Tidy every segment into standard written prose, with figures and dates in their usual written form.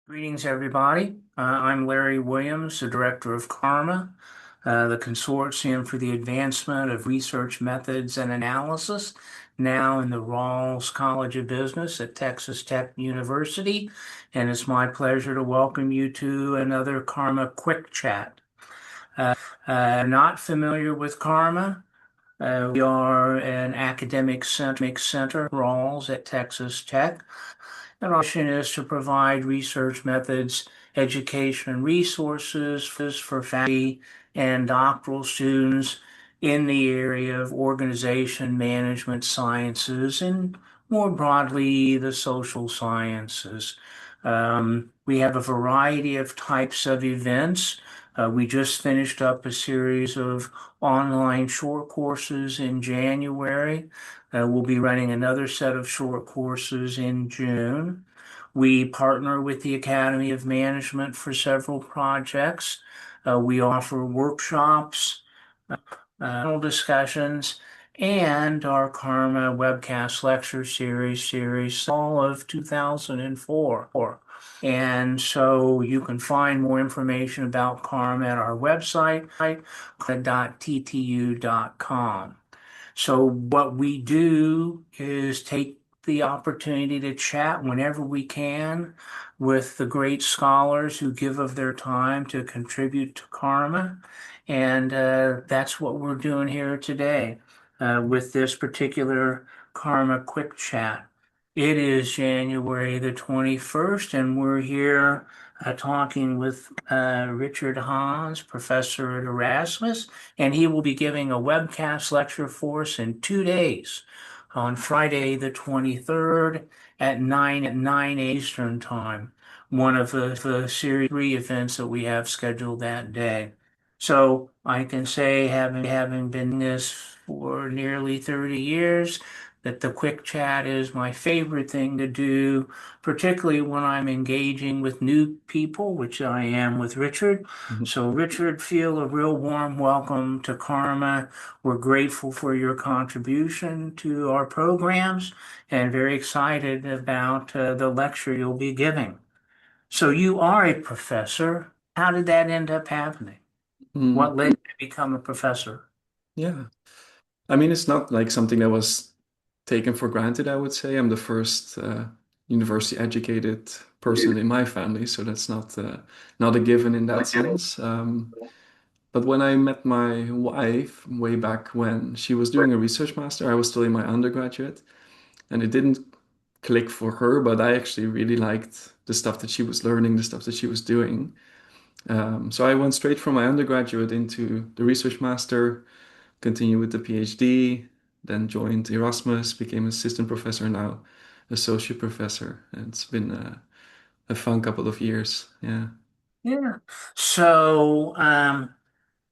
Greetings, everybody. I'm Larry Williams, the director of CARMA, the Consortium for the Advancement of Research Methods and Analysis, now in the Rawls College of Business at Texas Tech University. And it's my pleasure to welcome you to another CARMA Quick Chat. Not familiar with CARMA? We are an academic center, Rawls at Texas Tech. And our mission is to provide research methods, education, and resources for faculty and doctoral students in the area of organization, management sciences, and more broadly, the social sciences. We have a variety of types of events. We just finished up a series of online short courses in January. We'll be running another set of short courses in June. We partner with the Academy of Management for several projects. We offer workshops, panel discussions, and our Karma webcast lecture series all of 2004. And so you can find more information about Karma at our website, karma.ttu.com. So what we do is take the opportunity to chat whenever we can with the great scholars who give of their time to contribute to Karma. And that's what we're doing here today with this particular Karma Quick Chat. It is January the 21st, and we're here talking with Richard Haans, professor at Erasmus, and he will be giving a webcast lecture for us in 2 days on Friday the 23rd at 9 Eastern Time, one of the series 3 events that we have scheduled that day. So I can say, having been in this for nearly 30 years, that the quick chat is my favorite thing to do, particularly when I'm engaging with new people, which I am with Richard. Mhm. So, Richard, feel a real warm welcome to Karma. We're grateful for your contribution to our programs and very excited about the lecture you'll be giving. So, you are a professor. How did that end up happening? Mm, What led you to become a professor? yeah. I mean, it's not like something that was taken for granted, I would say. I'm the first university educated person in my family, so that's not a given in that sense. But when I met my wife way back when she was doing a research master, I was still in my undergraduate, and it didn't click for her, but I actually really liked the stuff that she was learning, the stuff that she was doing. So I went straight from my undergraduate into the research master, continued with the PhD, then joined Erasmus, became assistant professor, now associate professor. And it's been a fun couple of years. Yeah. Yeah. So,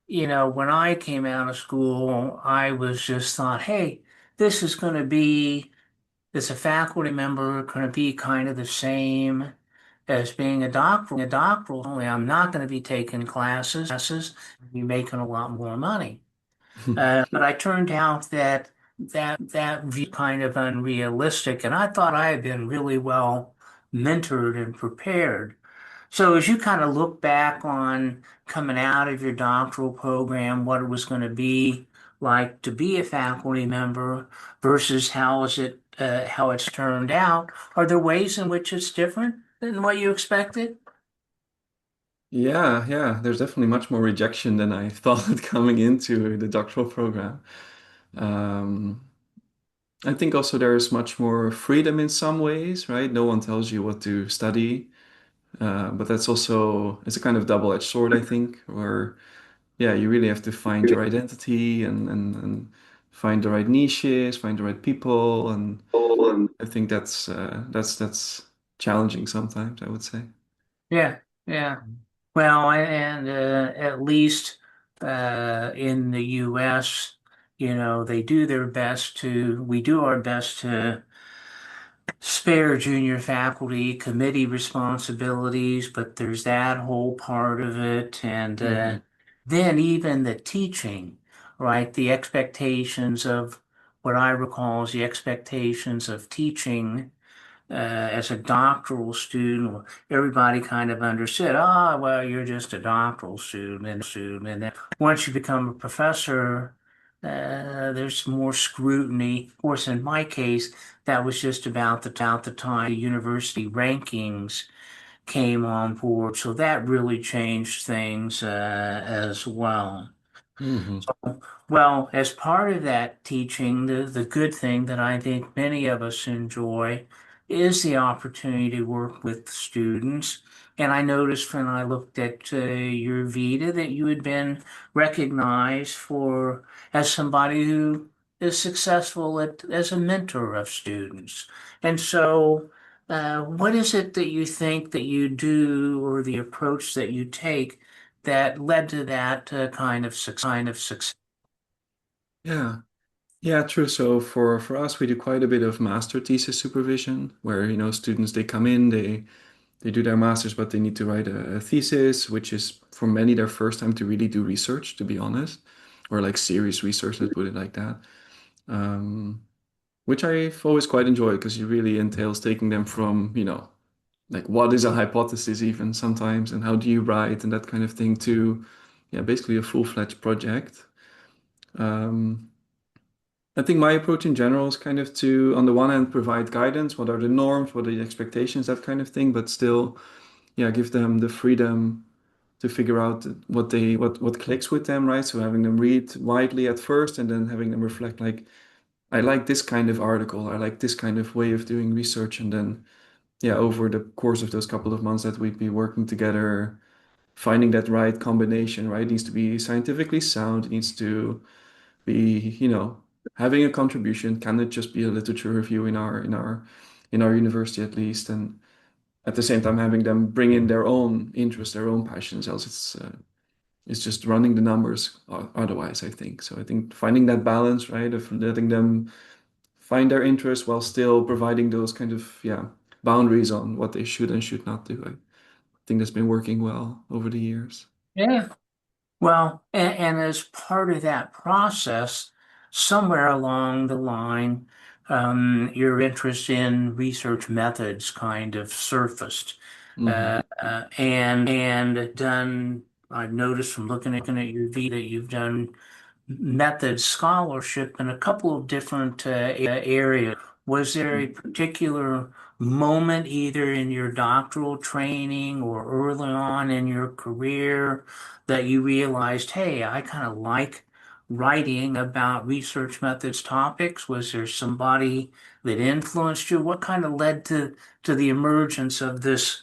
when I came out of school, I was just thought, hey, this is going to be, as a faculty member, going to be kind of the same as being a doctoral, only I'm not going to be taking classes, be making a lot more money. But I turned out that view kind of unrealistic, and I thought I had been really well mentored and prepared. So as you kind of look back on coming out of your doctoral program, what it was going to be like to be a faculty member versus how it's turned out, are there ways in which it's different than what you expected? Yeah, yeah. There's definitely much more rejection than I thought coming into the doctoral program. Um, I think also there's much more freedom in some ways, right? No one tells you what to study. But that's also, it's a kind of double-edged sword, I think, where yeah, you really have to find your identity and find the right niches, find the right people, and I think that's challenging sometimes, I would say. Yeah, yeah. Well, and at least in the U.S., they do their best we do our best to spare junior faculty committee responsibilities, but there's that whole part of it. And Hmm. then even the teaching, right? The expectations of what I recall as the expectations of teaching. as a doctoral student, everybody kind of understood, ah, well, you're just a doctoral student, and then once you become a professor, there's more scrutiny. Of course, in my case, that was just about the time the university rankings came on board, so that really changed things as well. Hmm. Well, as part of that teaching, the good thing that I think many of us enjoy is the opportunity to work with students. And I noticed when I looked at your Vita that you had been recognized for as somebody who is successful as a mentor of students. And so, what is it that you think that you do or the approach that you take that led to that kind of success? Yeah. Yeah, true. So for us, we do quite a bit of master thesis supervision, where students they come in, they do their masters, but they need to write a thesis, which is for many their first time to really do research, to be honest, or like serious research, let's put it like that. Um, which I've always quite enjoyed because it really entails taking them from, like what is a hypothesis even sometimes, and how do you write and that kind of thing to, yeah, basically a full-fledged project. Um, I think my approach in general is kind of to, on the one hand, provide guidance, what are the norms, what are the expectations, that kind of thing, but still, yeah, give them the freedom to figure out what clicks with them, right? So having them read widely at first and then having them reflect like, I like this kind of article, I like this kind of way of doing research, and then yeah, over the course of those couple of months that we'd be working together, finding that right combination, right? It needs to be scientifically sound, it needs to be, having a contribution. Can it just be a literature review in our university at least? And at the same time having them bring in their own interest, their own passions, else it's just running the numbers otherwise, I think. So I think finding that balance, right, of letting them find their interest while still providing those kind of, yeah, boundaries on what they should and should not do. I think that's been working well over the years. Yeah. Well, and as part of that process, somewhere along the line, your interest in research methods kind of surfaced. Hmm. And done, I've noticed from looking at your Vita, you've done method scholarship in a couple of different areas. Was there a particular moment, either in your doctoral training or early on in your career, that you realized, hey, I kind of like writing about research methods topics? Was there somebody that influenced you? What kind of led to the emergence of this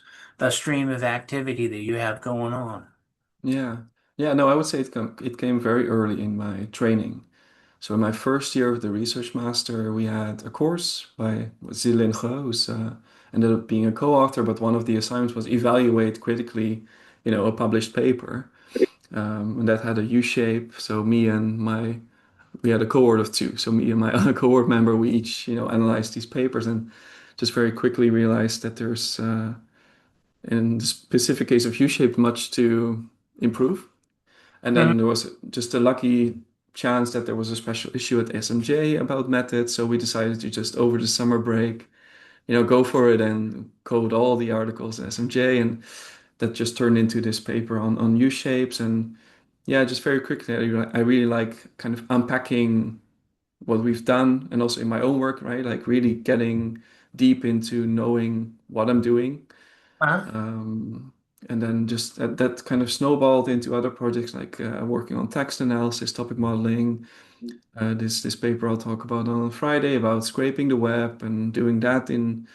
stream of activity that you have going on? Yeah. Yeah, no, I would say it came very early in my training. So in my first year of the research master, we had a course by Zilin He, who's ended up being a co-author, but one of the assignments was evaluate critically, a published paper. And that had a U shape. So we had a cohort of two. So me and my other cohort member, we each, analyzed these papers and just very quickly realized that there's, in the specific case of U-shaped, much to improve. And then there was just a lucky chance that there was a special issue at SMJ about methods. So we decided to just over the summer break, go for it and code all the articles in SMJ. And that just turned into this paper on U-shapes. And yeah, just very quickly, I really like kind of unpacking what we've done and also in my own work, right? Like really getting deep into knowing what I'm doing. Uh-huh. Um, and then just that kind of snowballed into other projects like working on text analysis, topic modeling. This paper I'll talk about on Friday about scraping the web and doing that in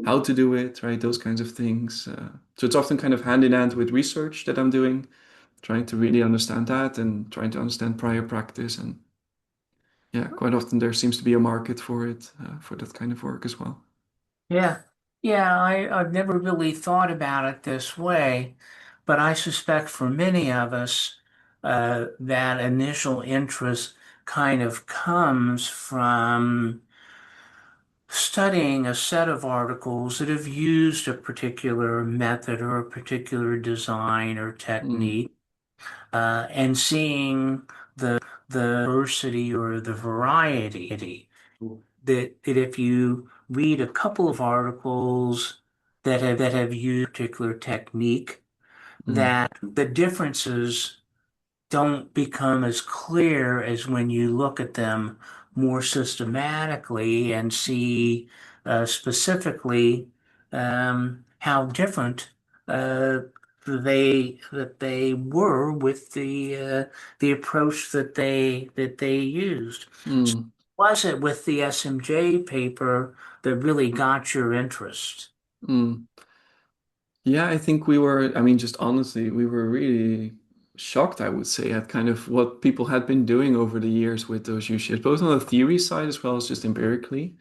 how to do it, right? Those kinds of things. So it's often kind of hand in hand with research that I'm doing, trying to really understand that and trying to understand prior practice. And yeah, quite often there seems to be a market for it, for that kind of work as well. Yeah. Yeah, I've never really thought about it this way, but I suspect for many of us, that initial interest kind of comes from studying a set of articles that have used a particular method or a particular design or Mm, technique, and seeing the diversity or the variety that if you read a couple of articles that have used a particular technique, Mm, that the differences don't become as clear as when you look at them more systematically and see specifically how different uh, they were with the approach that they used. mm, Was it with the SMJ paper that really got your interest? mm. Yeah, I think we were, I mean, just honestly, we were really shocked, I would say, at kind of what people had been doing over the years with those U-shapes, both on the theory side as well as just empirically.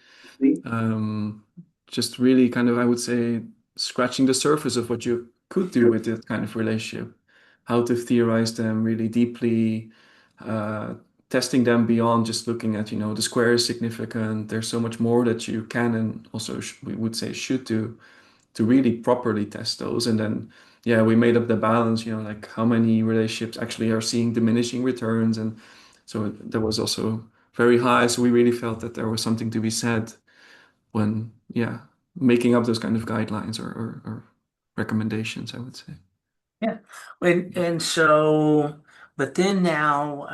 Um, just really kind of, I would say, scratching the surface of what you could do with that kind of relationship, how to theorize them really deeply, uh, testing them beyond just looking at, the square is significant. There's so much more that you can and also we would say should do to really properly test those. And then, yeah, we made up the balance, like how many relationships actually are seeing diminishing returns. And so that was also very high. So we really felt that there was something to be said when, yeah, making up those kind of guidelines or recommendations, I would say. Yeah. And so, but then now,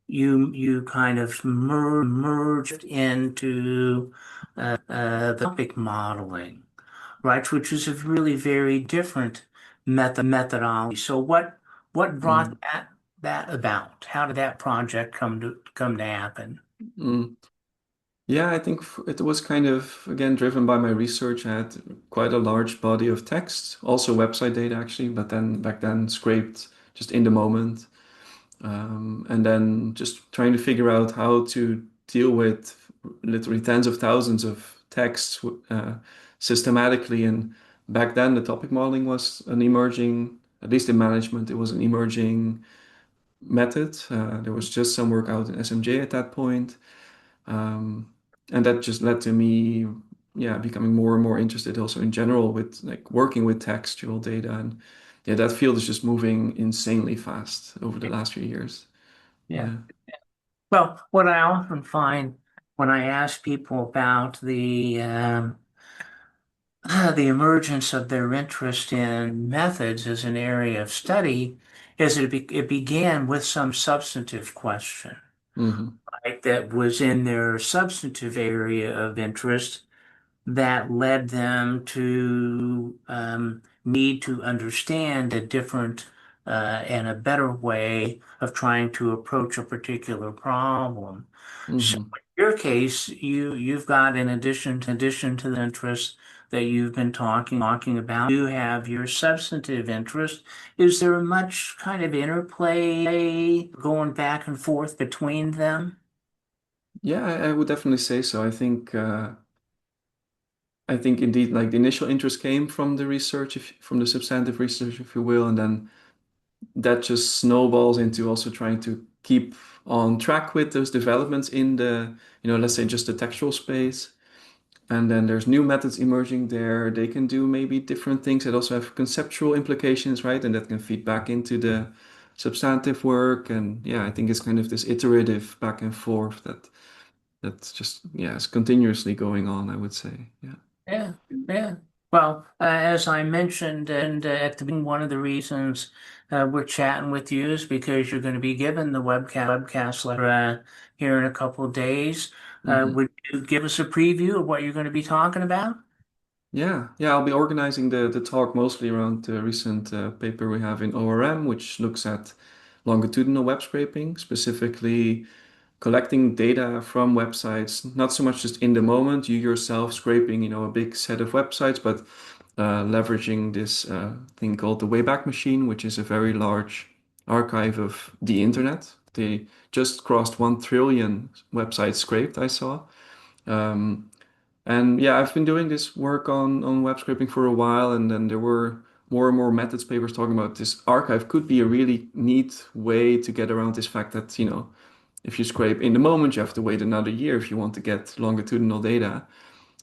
you kind of merged into the topic modeling, right? Which is a really very different methodology. So what Mm. brought that about? How did that project come to happen? Mm. Yeah, I think it was kind of, again, driven by my research. I had quite a large body of text, also website data actually, but then back then scraped just in the moment. And then just trying to figure out how to deal with literally tens of thousands of texts systematically. And back then, the topic modeling was an emerging, at least in management, it was an emerging method. There was just some work out in SMJ at that point. Um, and that just led to me, yeah, becoming more and more interested also in general with like working with textual data. And yeah, that field is just moving insanely fast over the last few years. Yeah. Yeah. Well, what I often find when I ask people about the emergence of their interest in methods as an area of study is that it began with some substantive question, Hmm. right, that was in their substantive area of interest that led them to need to understand a different and a better way of trying to approach a particular problem. So Hmm. in your case, you've got in addition to the interests that you've been talking about, you have your substantive interest. Is there much kind of interplay going back and forth between them? Yeah, I would definitely say so. I think indeed, like the initial interest came from the research, from the substantive research, if you will, and then that just snowballs into also trying to keep on track with those developments in the, let's say just the textual space. And then there's new methods emerging there. They can do maybe different things that also have conceptual implications, right? And that can feed back into the substantive work. And yeah, I think it's kind of this iterative back and forth that's just, yeah, it's continuously going on, I would say. Yeah. Yeah, yeah. Well, as I mentioned, and at the beginning, one of the reasons we're chatting with you is because you're going to be given the webcast letter here in a couple of days. Hmm. Would you give us a preview of what you're going to be talking about? Yeah, yeah, I'll be organizing the talk mostly around the recent paper we have in ORM, which looks at longitudinal web scraping, specifically collecting data from websites, not so much just in the moment, you yourself scraping, a big set of websites, but leveraging this thing called the Wayback Machine, which is a very large archive of the internet. They just crossed 1 trillion websites scraped, I saw. Um, and yeah, I've been doing this work on web scraping for a while, and then there were more and more methods papers talking about this archive could be a really neat way to get around this fact that, if you scrape in the moment, you have to wait another year if you want to get longitudinal data.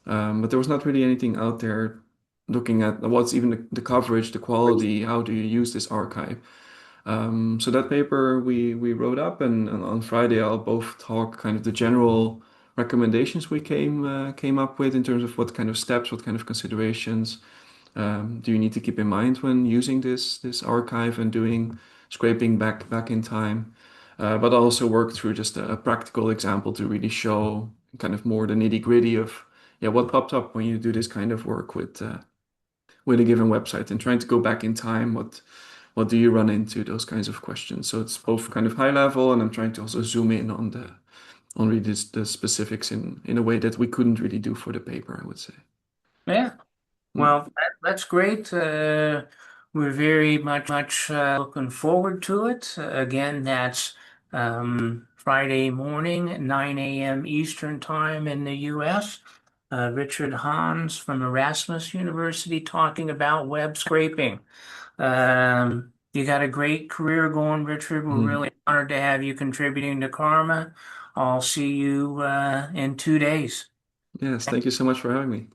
But there was not really anything out there looking at what's even the coverage, the quality, how do you use this archive. So that paper we wrote up, and on Friday I'll both talk kind of the general recommendations we came up with in terms of what kind of steps, what kind of considerations do you need to keep in mind when using this archive and doing scraping back in time. But also work through just a practical example to really show kind of more the nitty-gritty of yeah what popped up when you do this kind of work with a given website and trying to go back in time. What do you run into? Those kinds of questions. So it's both kind of high level, and I'm trying to also zoom in on really the specifics in a way that we couldn't really do for the paper, I would say. Yeah. Mm. Well, that's great. We're very much looking forward to it. Again, that's Friday morning at 9 a.m. Eastern Time in the U.S. Richard Haans from Erasmus University talking about web scraping. You got a great career going, Richard. We're Mm. really honored to have you contributing to Karma. I'll see you in 2 days. Yes, thank you so much for having me.